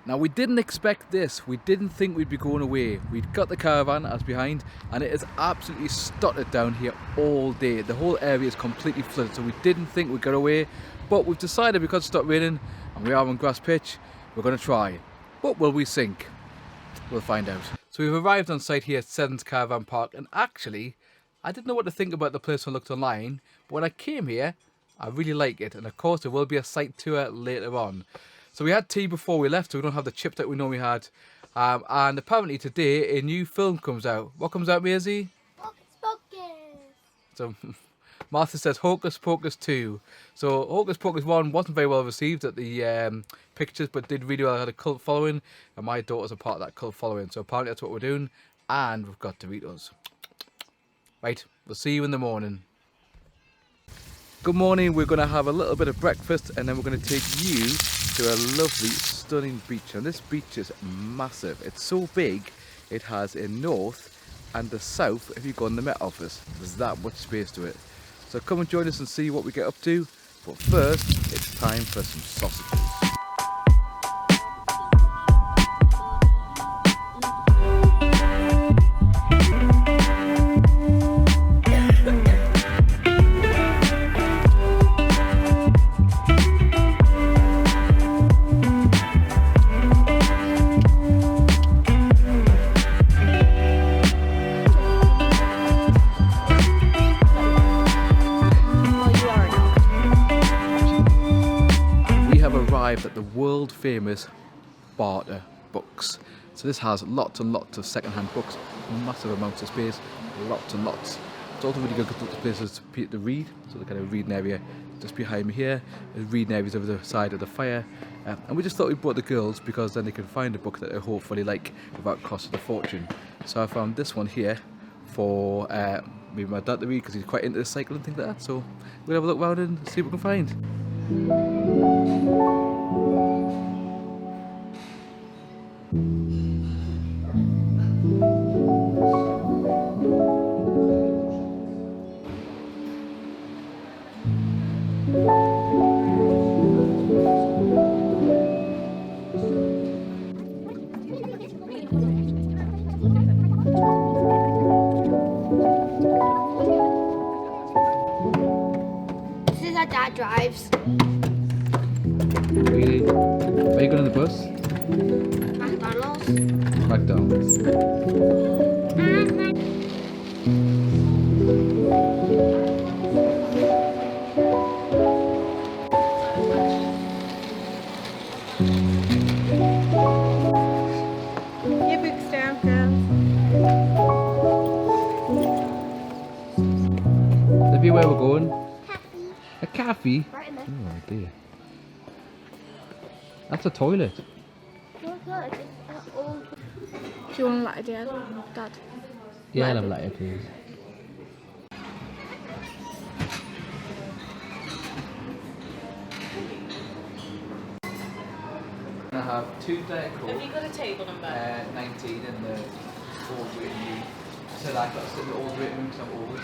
Now we didn't expect this, we didn't think we'd be going away. We'd got the caravan as behind and it is absolutely stuttered down here all day. The whole area is completely flooded, so we didn't think we'd get away. But we've decided because it stopped raining and we are on grass pitch, we're going to try. But will we sink? We'll find out. So we've arrived on site here at Seddons Caravan Park, and actually I didn't know what to think about the place when I looked online, but when I came here I really like it, and of course there will be a site tour later on. So we had tea before we left, so we don't have the chip that we normally had. And apparently today a new film comes out. What comes out, Maisie? Hocus Pocus. So Martha says Hocus Pocus 2. So Hocus Pocus 1 wasn't very well received at the pictures, but did really well, had a cult following, and my daughter's a part of that cult following. So apparently that's what we're doing, and we've got Doritos. Right, we'll see you in the morning. Good morning, we're going to have a little bit of breakfast and then we're going to take you to a lovely, stunning beach. And this beach is massive. It's so big, it has a north and a south. If you go in the Met Office, there's that much space to it. So come and join us and see what we get up to. But first, it's time for some sausages. At the world famous Barter books. So this has lots and lots of second-hand books, massive amounts of space, lots and lots. It's also really good because the places to read, so the kind of reading area just behind me here, there's reading areas over the side of the fire, and we just thought we brought the girls because then they can find a book that they hopefully like without costing a fortune. So I found this one here for maybe my dad to read because he's quite into the cycle and things like that, so we'll have a look around and see what we can find. This is how Dad drives. Really? Are you going on the bus? McDonald's. McDonald's. Your book's down, girls. Libya, where we're going? Happy. A cafe? Right in there. Oh dear. That's a toilet. Oh, God. It's old. Do you want a latte, Dad? Yeah, I'll have a latte, please. I have 2 Diet Coke. Have you got a table number? 19 in the old waiting room. I said I've got to sit in the old waiting room because I'm old.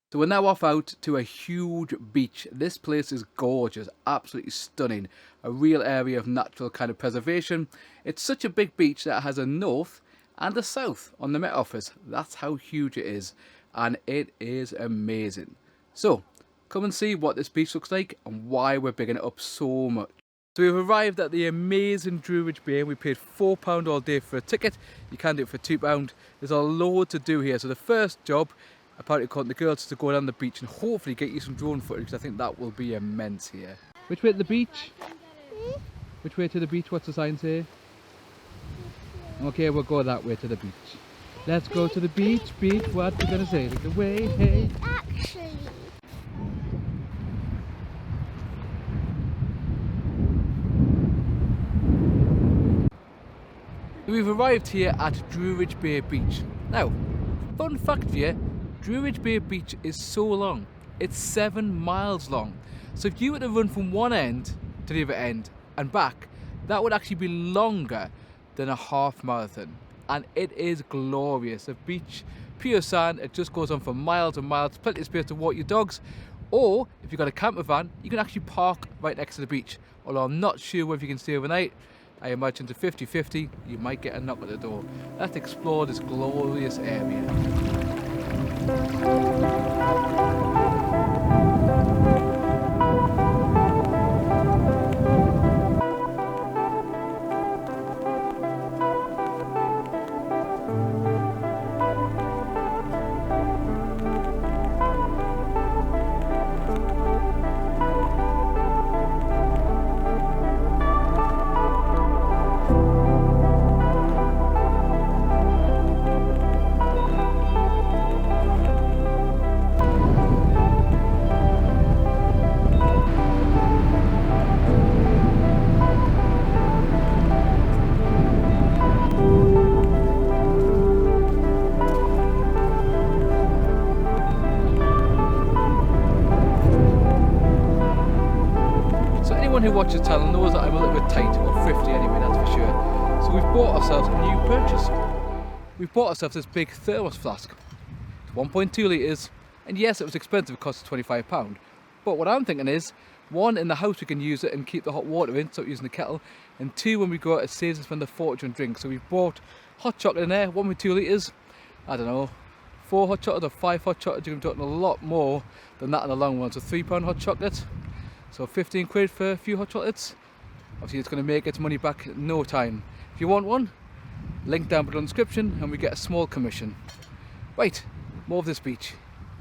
So we're now off out to a huge beach. This place is gorgeous, absolutely stunning. A real area of natural kind of preservation. It's such a big beach that it has a north and a south on the Met Office. That's how huge it is. And it is amazing. So, come and see what this beach looks like and why we're bigging it up so much. So we've arrived at the amazing Druridge Bay and we paid £4 all day for a ticket. You can do it for £2. There's a load to do here. So the first job, apparently according to the girls, is to go down the beach and hopefully get you some drone footage because I think that will be immense here. Which way to the beach? Which way to the beach? What's the sign say? Okay, we'll go that way to the beach. Let's go to the beach, what are you gonna say? The way, hey. Actually. We've arrived here at Druridge Bay Beach. Now, fun fact for you, Druridge Bay beach is so long. It's 7 miles long. So if you were to run from one end to the other end and back, that would actually be longer than a half marathon. And it is glorious. A beach, pure sand, it just goes on for miles and miles, plenty of space to walk your dogs. Or if you've got a camper van, you can actually park right next to the beach. Although I'm not sure whether you can stay overnight. I imagine to 50-50, you might get a knock at the door. Let's explore this glorious area. Who watches the channel knows that I'm a little bit tight, or thrifty anyway, that's for sure. So we've bought ourselves a new purchase. We've bought ourselves this big thermos flask. It's 1.2 litres, and yes, it was expensive, it cost us £25. But what I'm thinking is, one, in the house we can use it and keep the hot water in, so using the kettle, and two, when we go out, it saves us spend a fortune on drinks. So we've bought hot chocolate in there, 1.2 litres, I don't know, 4 hot chocolates or 5 hot chocolates. You're talking a lot more than that in the long run. So £3 hot chocolate. So 15 quid for a few hot chocolates. Obviously it's going to make its money back in no time. If you want one, link down below in the description and we get a small commission. Right, more of this beach.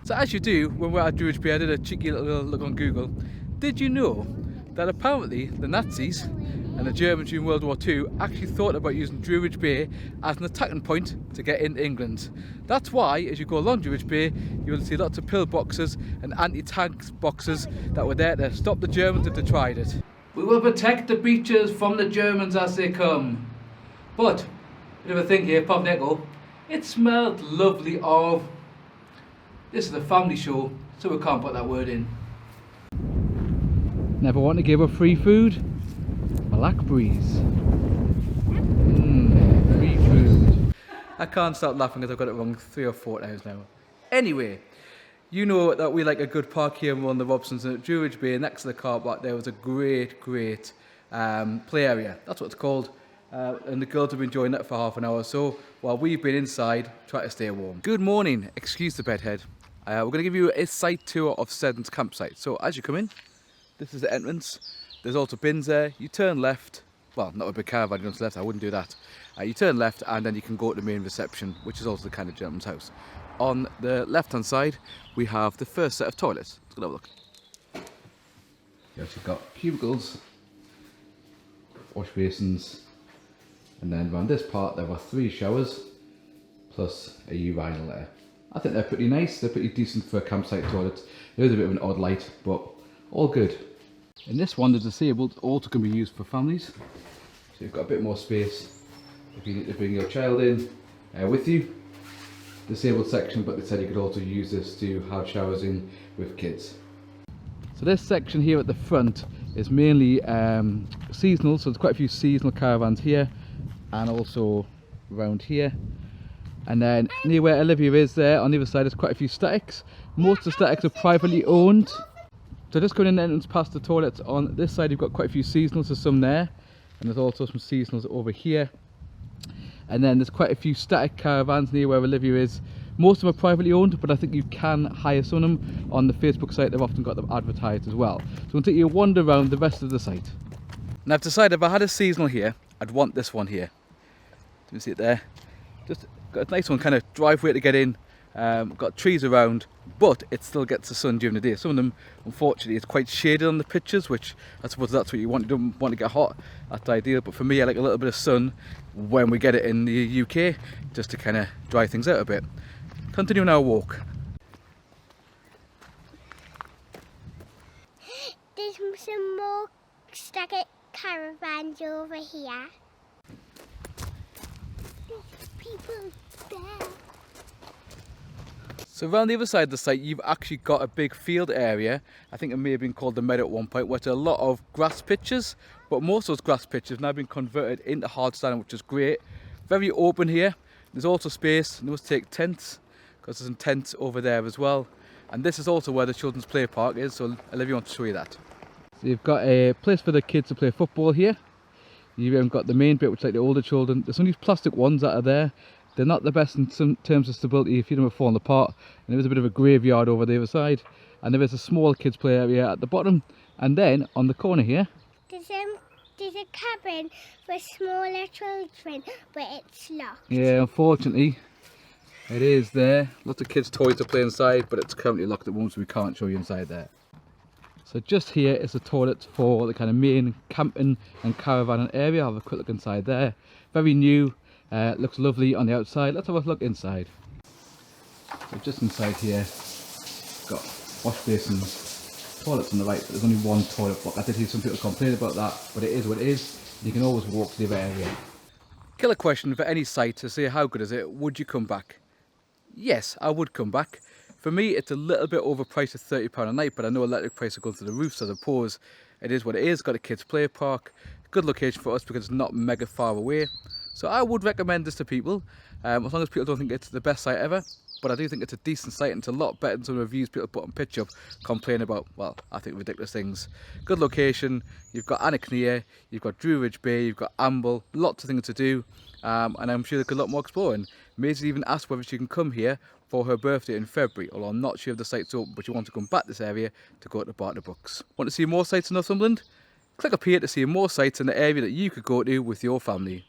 So as you do when we're at Druridge Bay, I did a cheeky little look on Google. Did you know that apparently the Nazis and the Germans during World War II actually thought about using Druridge Bay as an attacking point to get into England? That's why, as you go along Druridge Bay, you will see lots of pillboxes and anti-tank boxes that were there to stop the Germans if they tried it. We will protect the beaches from the Germans as they come. But, bit of a thing here, pop echo. It smelled lovely of... This is a family show, so we can't put that word in. Never want to give up free food? Blackberries. Free food. I can't stop laughing because I've got it wrong 3 or 4 times now. Anyway, you know that we like a good park here on the Robsons and at Druridge Bay. Next to the car park there was a great play area. That's what it's called. And the girls have been enjoying that for half an hour or so while we've been inside trying to stay warm. Good morning, excuse the bedhead. We're going to give you a site tour of Seddons campsite. So as you come in, this is the entrance. There's also bins there. You turn left. Well, not a big caravan goes left, I wouldn't do that. You turn left and then you can go to the main reception, which is also the kind of gentleman's house. On the left hand side, we have the first set of toilets. Let's go have a look. You've actually got cubicles, wash basins, and then around this part there were 3 showers, plus a urinal there. I think they're pretty nice, they're pretty decent for a campsite toilet. There is a bit of an odd light, but all good. In this one, the disabled also can be used for families. So you've got a bit more space if you need to bring your child in with you. Disabled section, but they said you could also use this to have showers in with kids. So this section here at the front is mainly seasonal, so there's quite a few seasonal caravans here and also around here. And then near where Olivia is there, on the other side, there's quite a few statics. Most of the statics are privately owned. So just going in the entrance past the toilets, on this side you've got quite a few seasonals, there's some there. And there's also some seasonals over here. And then there's quite a few static caravans near where Olivia is. Most of them are privately owned, but I think you can hire some of them. On the Facebook site, they've often got them advertised as well. So we'll take you a wander around the rest of the site. And I've decided if I had a seasonal here, I'd want this one here. Do you see it there? Just got a nice one, kind of driveway to get in. Got trees around, but it still gets the sun during the day. Some of them, unfortunately, it's quite shaded on the pictures, which I suppose that's what you want. You don't want to get hot, that's ideal. But for me, I like a little bit of sun when we get it in the UK, just to kind of dry things out a bit. Continuing our walk. There's some more static caravans over here. There's people there. So around the other side of the site, you've actually got a big field area. I think it may have been called the meadow at one point, where there's a lot of grass pitches, but most of those grass pitches have now been converted into hard standing, which is great. Very open here. There's also space. You must take tents, because there's some tents over there as well. And this is also where the children's play park is, so Olivia wants to show you that. So you've got a place for the kids to play football here. You've even got the main bit, which is like the older children. There's some of these plastic ones that are there. They're not the best in some terms of stability. A few of them have fallen apart. And there is a bit of a graveyard over the other side. And there is a small kids play area at the bottom. And then on the corner here, There's a cabin for smaller children, but it's locked. yeah, unfortunately, it is there. Lots of kids' toys to play inside, but it's currently locked at the moment, so we can't show you inside there. So just here is the toilet for the kind of main camping and caravanning area. I'll have a quick look inside there. Very new, looks lovely on the outside. Let's have a look inside. So just inside here, got wash basins, toilets on the right, but there's only one toilet block. I did hear some people complain about that, but it is what it is. You can always walk to the other area. Killer question for any site to say how good is it, would you come back? Yes, I would come back. For me, it's a little bit overpriced at £30 a night, but I know electric prices are going through the roof, so I suppose it is what it is. Got a kids' play park, good location for us because it's not mega far away. So I would recommend this to people, as long as people don't think it's the best site ever. But I do think it's a decent site, and it's a lot better than some reviews people put on Pitch Up complain about, well, I think ridiculous things. Good location, you've got Anacnea, you've got Druridge Bay, you've got Amble, lots of things to do, and I'm sure there's a lot more exploring. Maisie even asked whether she can come here for her birthday in February, although I'm not sure if the site's open, but she wants to come back to this area to go to Barter Books. Want to see more sites in Northumberland? Click up here to see more sites in the area that you could go to with your family.